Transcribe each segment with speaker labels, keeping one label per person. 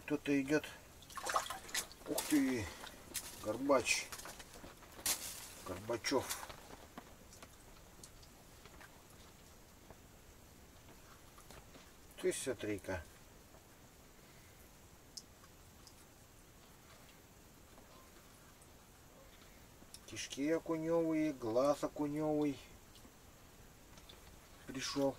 Speaker 1: кто-то идет. Ух ты, Горбач, Горбачев. Ты смотри-ка. Кишки окуневые, глаз окуневый пришел.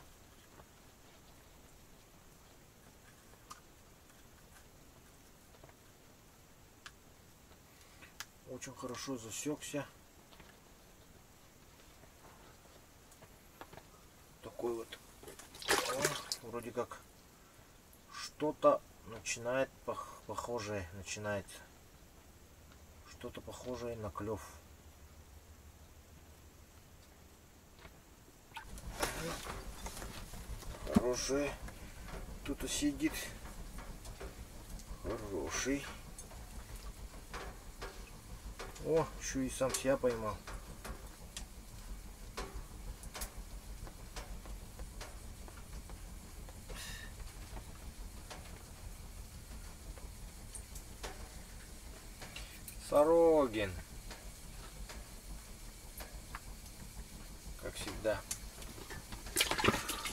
Speaker 1: Очень хорошо засекся. Такой вот. Вроде как что-то начинает похожее начинается. Что-то похожее на клев. Хороший. Кто-то сидит. Хороший. О, еще и сам себя поймал. Сорогин. Как всегда.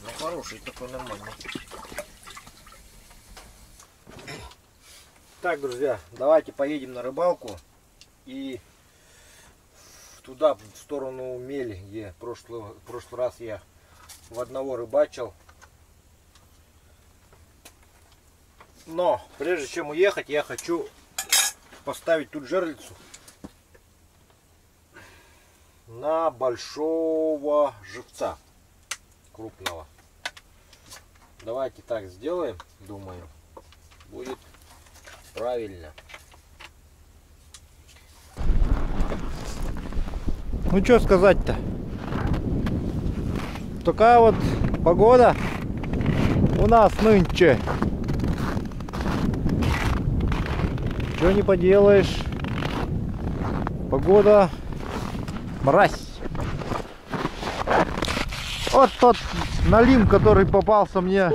Speaker 1: Ну, хороший такой, нормальный. Так, друзья, давайте поедем на рыбалку. И туда, в сторону мели, где в прошлый раз я в одного рыбачил. Но прежде чем уехать, я хочу поставить тут жерлицу на большого живца крупного. Давайте так сделаем, думаю, будет правильно. Ну что сказать-то? Такая вот погода у нас нынче. Что не поделаешь. Погода мразь. Вот тот налим, который попался мне.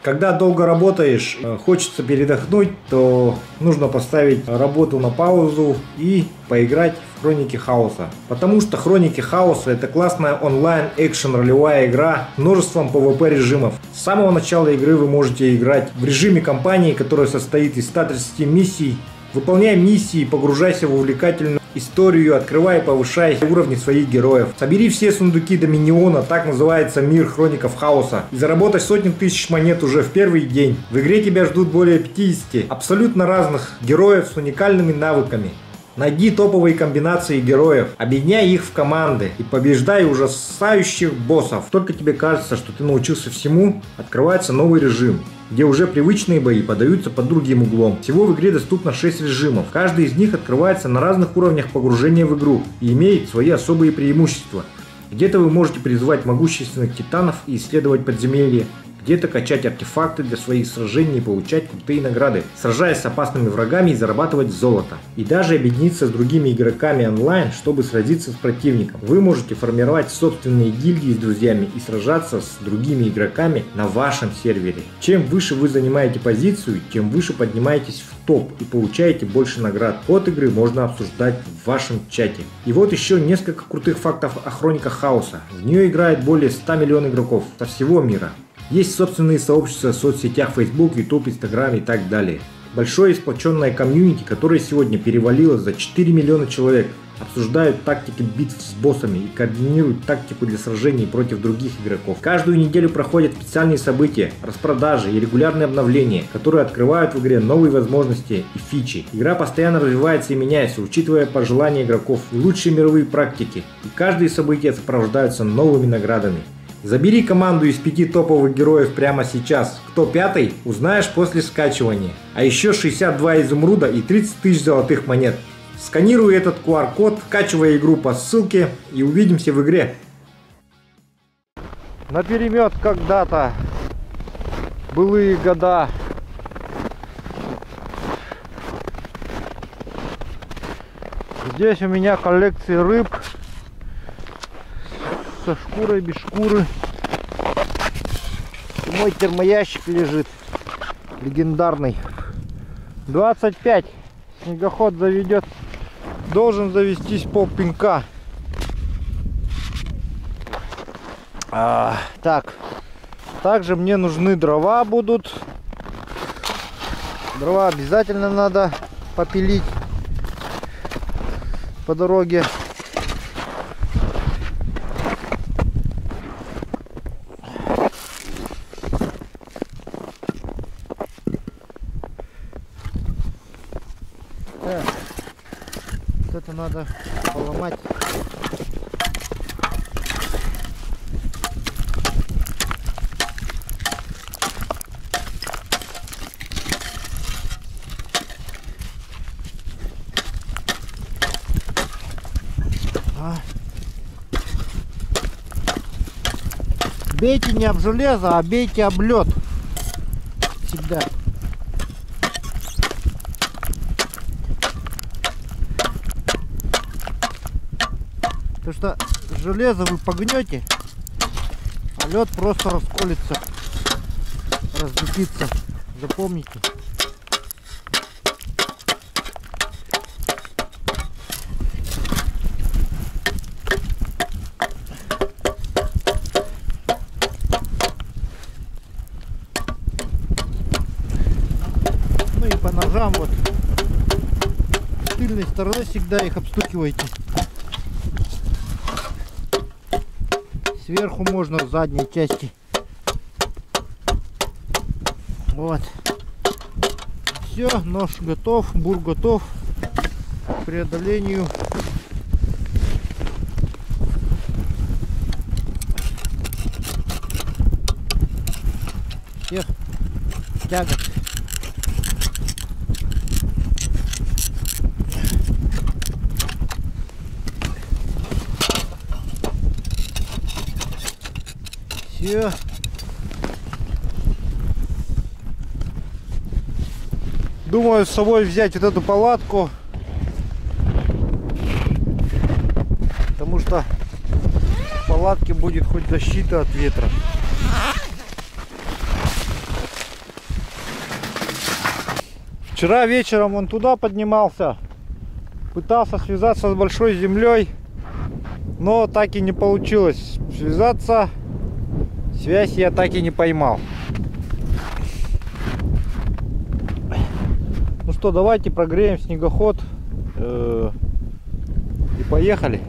Speaker 1: Когда долго работаешь, хочется передохнуть, то нужно поставить работу на паузу и поиграть в Хроники Хаоса. Потому что Хроники Хаоса — это классная онлайн экшен ролевая игра с множеством PvP режимов. С самого начала игры вы можете играть в режиме кампании, которая состоит из 130 миссий. Выполняй миссии, погружайся в увлекательную историю, открывай и повышай уровни своих героев. Собери все сундуки Доминиона, так называется мир Хроников Хаоса, и заработай сотни тысяч монет уже в первый день. В игре тебя ждут более 50 абсолютно разных героев с уникальными навыками. Найди топовые комбинации героев, объединяй их в команды и побеждай ужасающих боссов. Только тебе кажется, что ты научился всему, открывается новый режим, где уже привычные бои подаются под другим углом. Всего в игре доступно 6 режимов. Каждый из них открывается на разных уровнях погружения в игру и имеет свои особые преимущества. Где-то вы можете призывать могущественных титанов и исследовать подземелья. Где-то качать артефакты для своих сражений и получать крутые награды, сражаясь с опасными врагами и зарабатывать золото. И даже объединиться с другими игроками онлайн, чтобы сразиться с противником. Вы можете формировать собственные гильдии с друзьями и сражаться с другими игроками на вашем сервере. Чем выше вы занимаете позицию, тем выше поднимаетесь в топ и получаете больше наград. Ход игры можно обсуждать в вашем чате. И вот еще несколько крутых фактов о Хрониках Хаоса. В нее играет более 100 миллионов игроков со всего мира. Есть собственные сообщества в соцсетях Facebook, YouTube, Instagram и так далее. Большое сплоченное комьюнити, которое сегодня перевалило за 4 миллиона человек, обсуждают тактики битв с боссами и координируют тактику для сражений против других игроков. Каждую неделю проходят специальные события, распродажи и регулярные обновления, которые открывают в игре новые возможности и фичи. Игра постоянно развивается и меняется, учитывая пожелания игроков и лучшие мировые практики. И каждые события сопровождаются новыми наградами. Забери команду из 5 топовых героев прямо сейчас. Кто пятый, узнаешь после скачивания. А еще 62 изумруда и 30 тысяч золотых монет. Сканируй этот QR-код, скачивай игру по ссылке и увидимся в игре. Наперемет когда-то, былые года. Здесь у меня коллекции рыб. Со шкурой, без шкуры. Мой термоящик лежит. Легендарный. 25. Снегоход заведет. Должен завестись полпинка. Так. Также мне нужны дрова будут. Дрова обязательно надо попилить по дороге. Так. Вот это надо поломать. Бейте не об железо, а бейте об лед. Всегда. Потому что железо вы погнете, а лед просто расколется, разлетится. Запомните. По ножам вот с тыльной стороны всегда их обстукивайте. Сверху можно в задней части. Вот. Все, нож готов, бур готов к преодолению. Всех тягот. Все. Думаю с собой взять вот эту палатку, потому что в палатке будет хоть защита от ветра. Вчера вечером он туда поднимался, пытался связаться с большой землей, но так и не получилось связаться. Связь я так и не поймал. Ну что, давайте прогреем снегоход и поехали.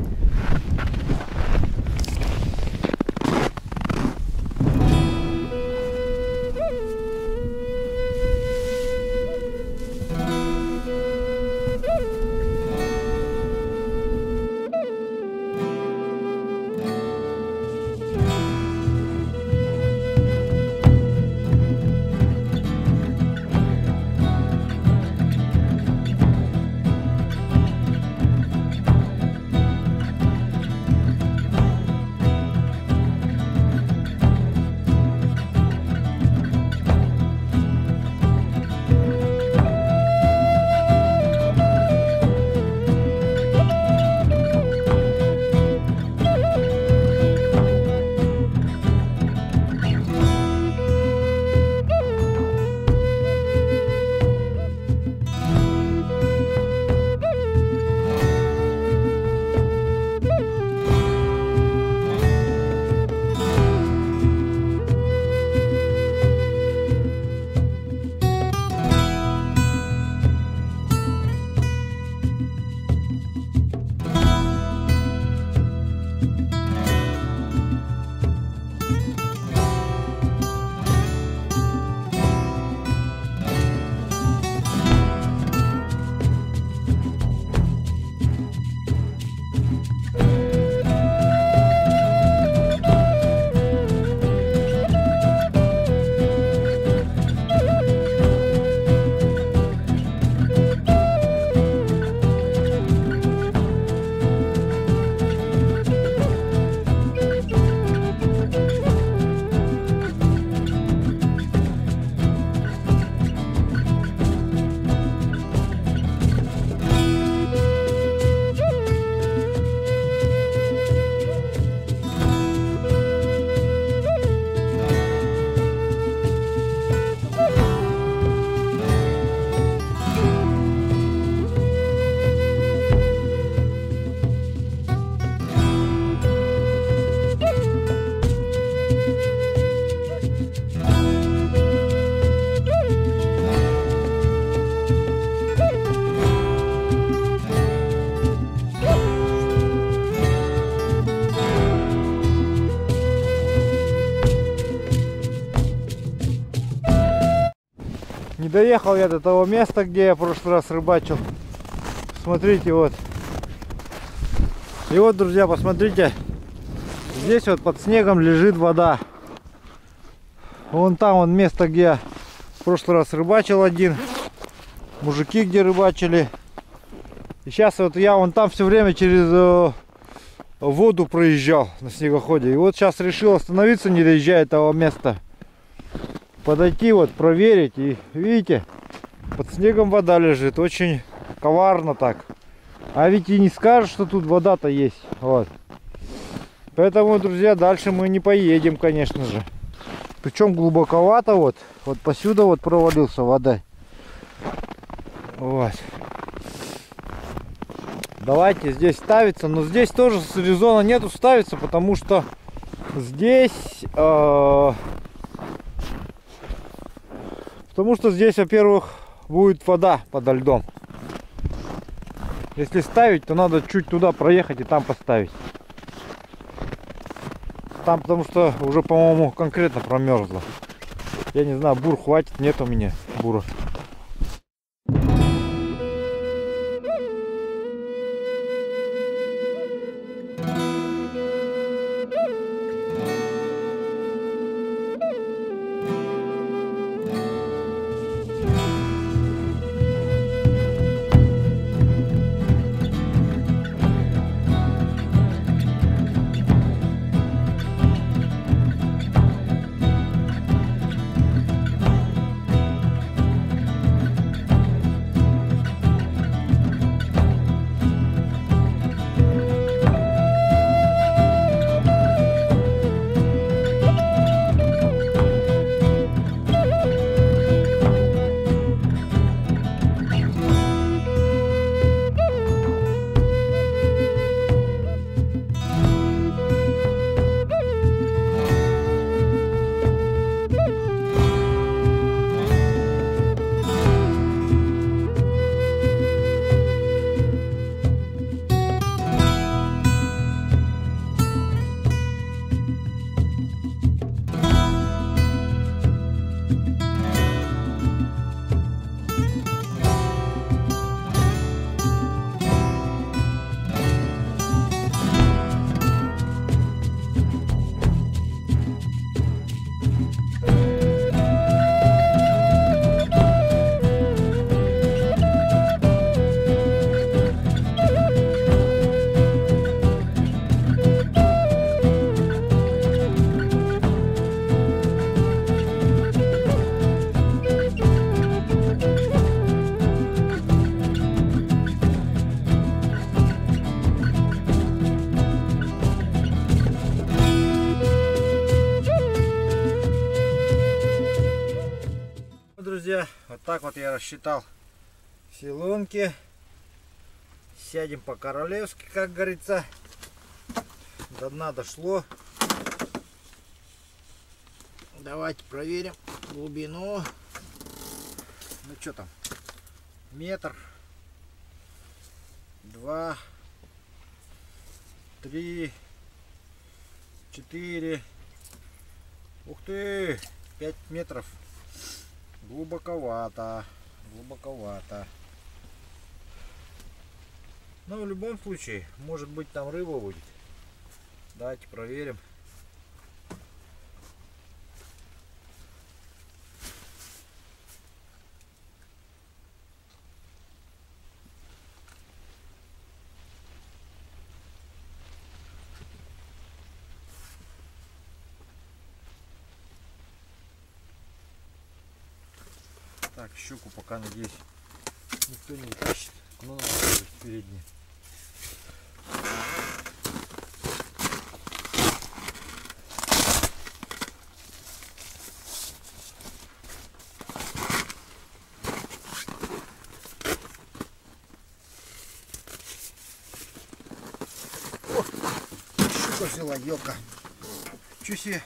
Speaker 1: Не доехал я до того места, где я в прошлый раз рыбачил. Смотрите, вот. И вот, друзья, посмотрите. Здесь вот под снегом лежит вода. Вон там вон место, где я в прошлый раз рыбачил один. Мужики где рыбачили. И сейчас вот я вон там все время через воду проезжал на снегоходе. И вот сейчас решил остановиться, не доезжая этого места. Подойти вот, проверить. И видите, под снегом вода лежит. Очень коварно так. А ведь и не скажешь, что тут вода-то есть. Вот. Поэтому, друзья, дальше мы не поедем, конечно же. Причем глубоковато вот. Вот посюда вот провалился вода. Вот. Давайте здесь ставиться. Но здесь тоже резона нету ставиться, потому что здесь... потому что здесь, во-первых, будет вода подо льдом. Если ставить, то надо чуть туда проехать и там поставить. Там, потому что уже, по-моему, конкретно промерзло. Я не знаю, бур хватит, нет у меня бура. Друзья, вот так вот я рассчитал все лунки. Сядем по-королевски, как говорится. До дна дошло. Давайте проверим глубину. Ну что там? Метр, 2, 3, 4. Ух ты! 5 метров. Глубоковато. Глубоковато. Но в любом случае, может быть, там рыба будет. Давайте проверим. Так, щуку пока, надеюсь, никто не утащит. Ну, надо передний. О, щука взяла, елка. Чё себе?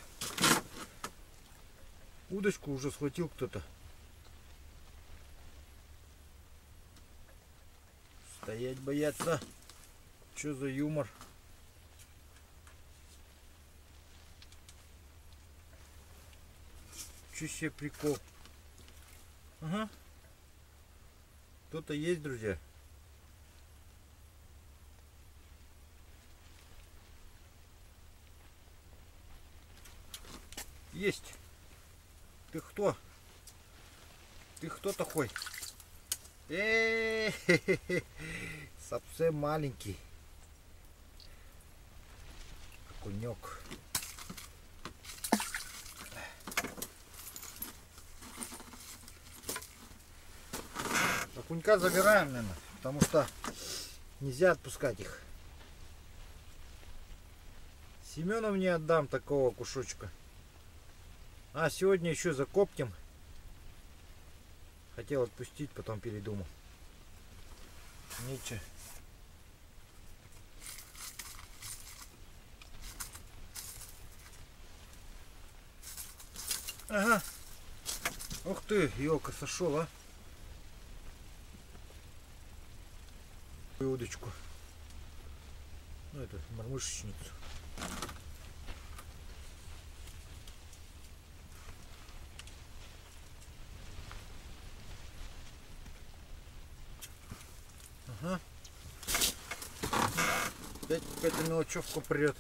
Speaker 1: Удочку уже схватил кто-то. Стоять бояться. Что за юмор? Че себе прикол? Ага. Кто-то есть, друзья. Есть. Ты кто? Ты кто такой? Совсем маленький. Окунек. Окунька забираем, наверное, потому что нельзя отпускать их. Семену не отдам такого кусочка. А сегодня еще закоптим. Хотел отпустить, потом передумал. Ничего. Ага. Ух ты, елка сошел, а. Удочку. Ну это мормышечницу. Ага. Опять какая-то мелочевка прет.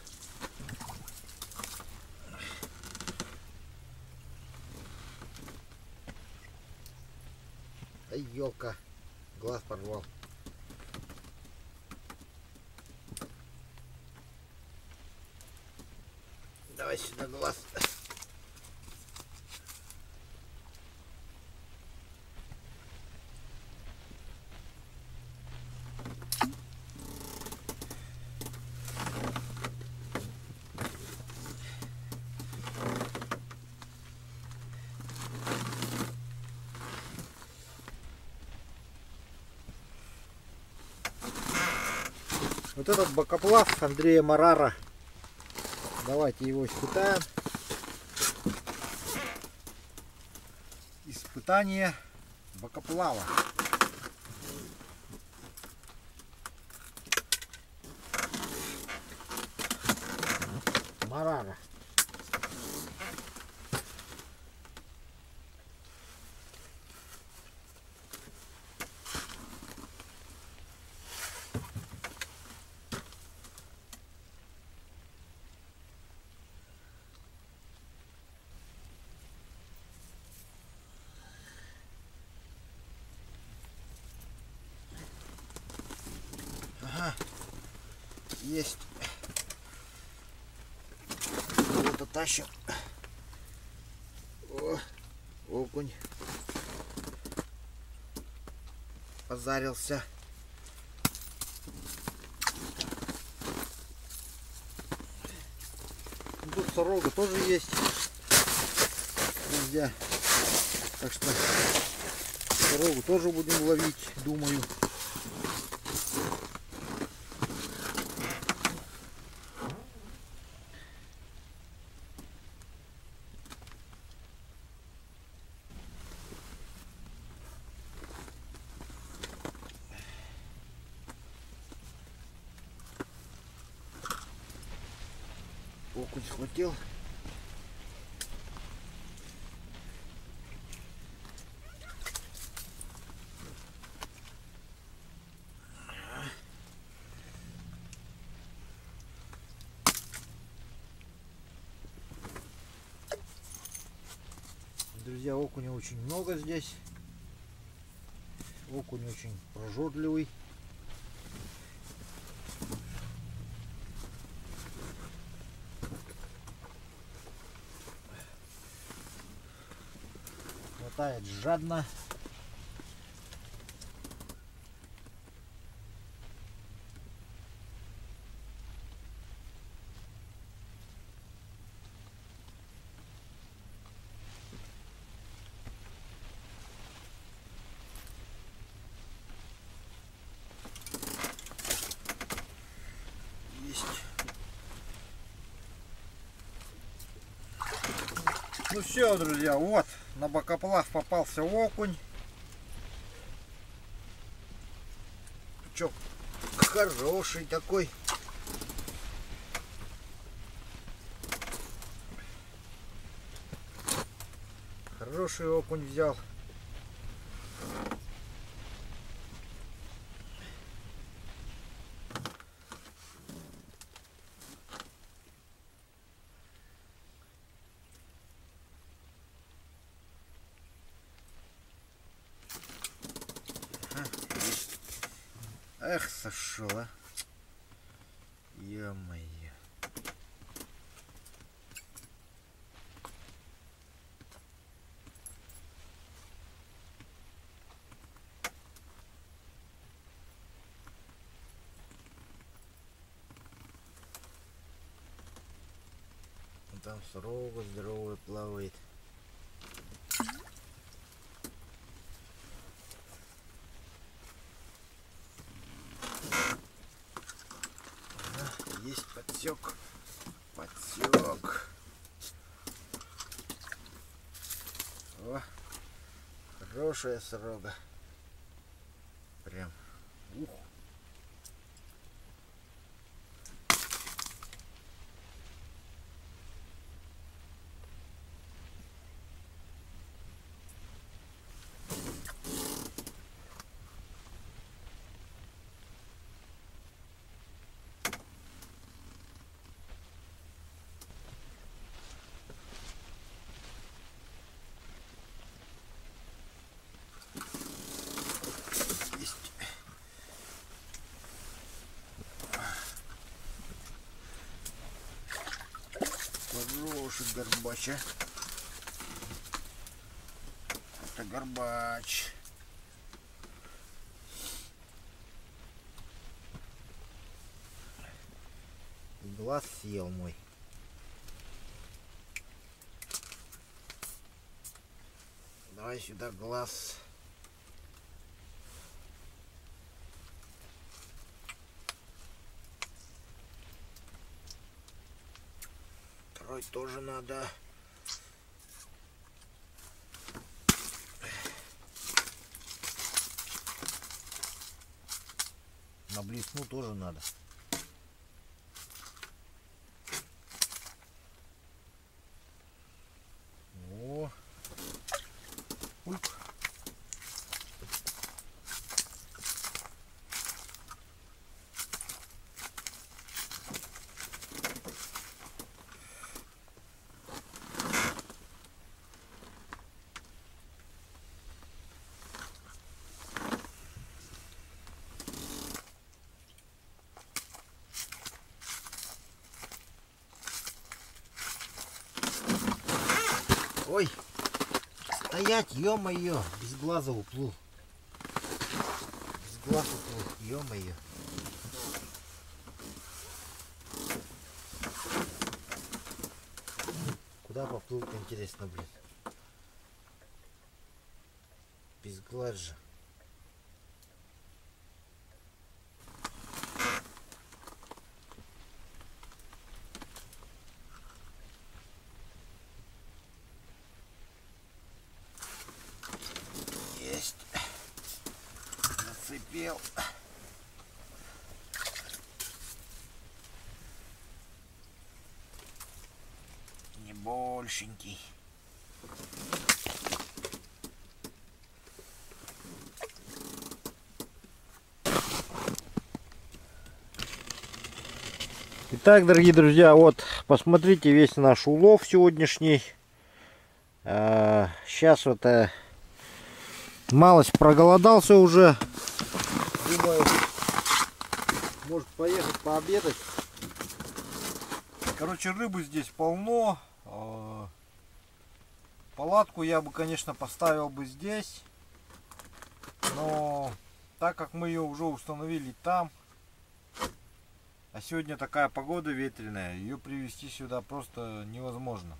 Speaker 1: Ай, елка. Глаз порвал. Давай сюда глаз. Вот этот бокоплав Андрея Марара. Давайте его испытаем. Испытание бокоплава. Марара. Ага, есть. Вот тащим. О, окунь позарился. Тут сорога тоже есть, друзья. Так что сорогу тоже будем ловить, думаю. Окунь схватил. Друзья, окуня очень много здесь. Окунь очень прожорливый. Хватает жадно. Ну все, друзья, вот на бокоплав попался окунь. Крючок хороший такой. Хороший окунь взял.
Speaker 2: Эх, сошел, а. Ё-моё. Там сорога здоровая плавает. Есть подсек. Подсек. О, хорошая сорога. Прям. Ух. Хороший горбач, а. Это горбач. Глаз съел мой. Давай сюда глаз. Второй тоже надо. На блесну тоже надо. О. Ульк. Ой, стоять, ё-моё, без глаза уплыл. Без глаз уплыл, ё-моё. Куда поплыл-то, интересно, блин? Без глаз же. Есть. Зацепил. Не большенький.
Speaker 1: Итак, дорогие друзья, вот посмотрите весь наш улов сегодняшний. Сейчас вот малость проголодался уже. Думаю, может поехать пообедать. Короче, рыбы здесь полно. Палатку я бы, конечно, поставил бы здесь. Но так как мы ее уже установили там, а сегодня такая погода ветреная, ее привезти сюда просто невозможно.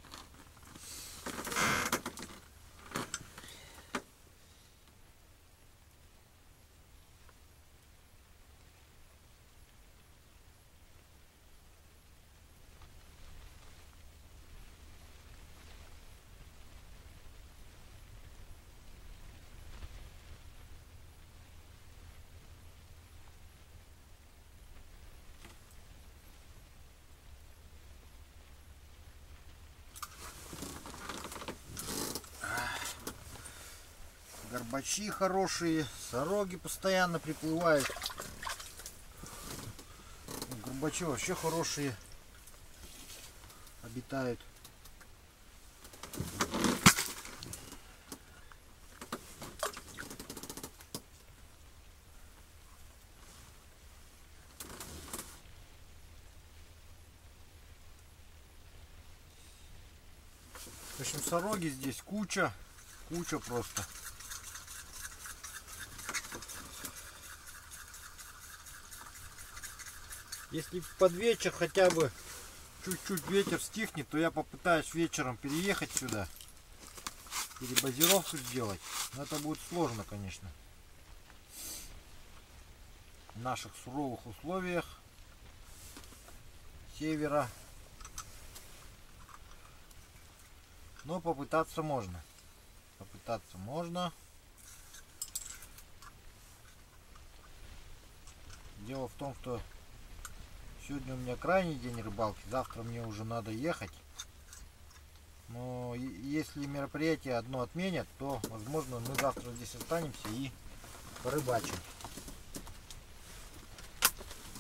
Speaker 2: Горбачи хорошие, сороги постоянно приплывают. Горбачи вообще хорошие обитают. В общем, сороги здесь куча просто. Если под вечер хотя бы чуть-чуть ветер стихнет, то я попытаюсь вечером переехать сюда, перебазировку сделать. Но это будет сложно, конечно, в наших суровых условиях севера. Но попытаться можно. Попытаться можно. Дело в том, что сегодня у меня крайний день рыбалки. Завтра мне уже надо ехать. Но если мероприятие одно отменят, то, возможно, мы завтра здесь останемся и порыбачим.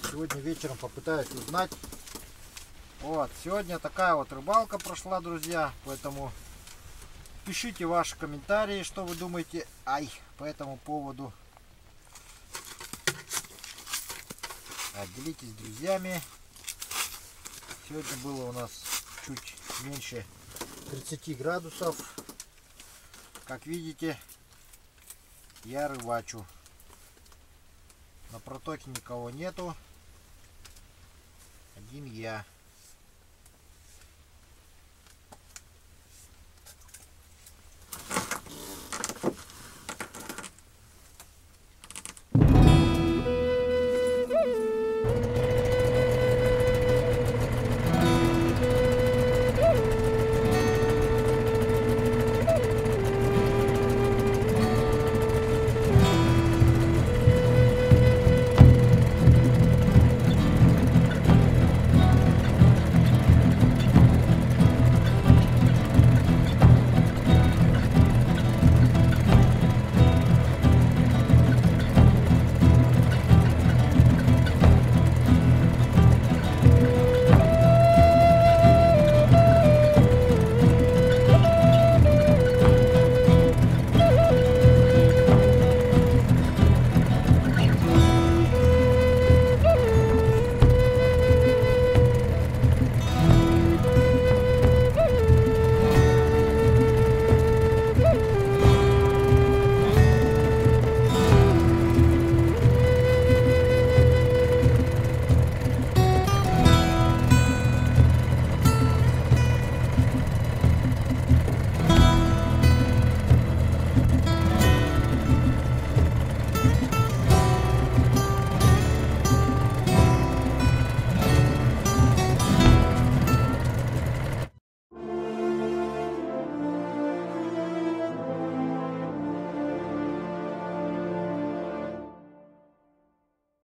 Speaker 2: Сегодня вечером попытаюсь узнать. Вот, сегодня такая вот рыбалка прошла, друзья, поэтому пишите ваши комментарии, что вы думаете по этому поводу. Делитесь с друзьями. Сегодня было у нас чуть меньше 30 градусов. Как видите, я рыбачу. На протоке никого нету. Один я.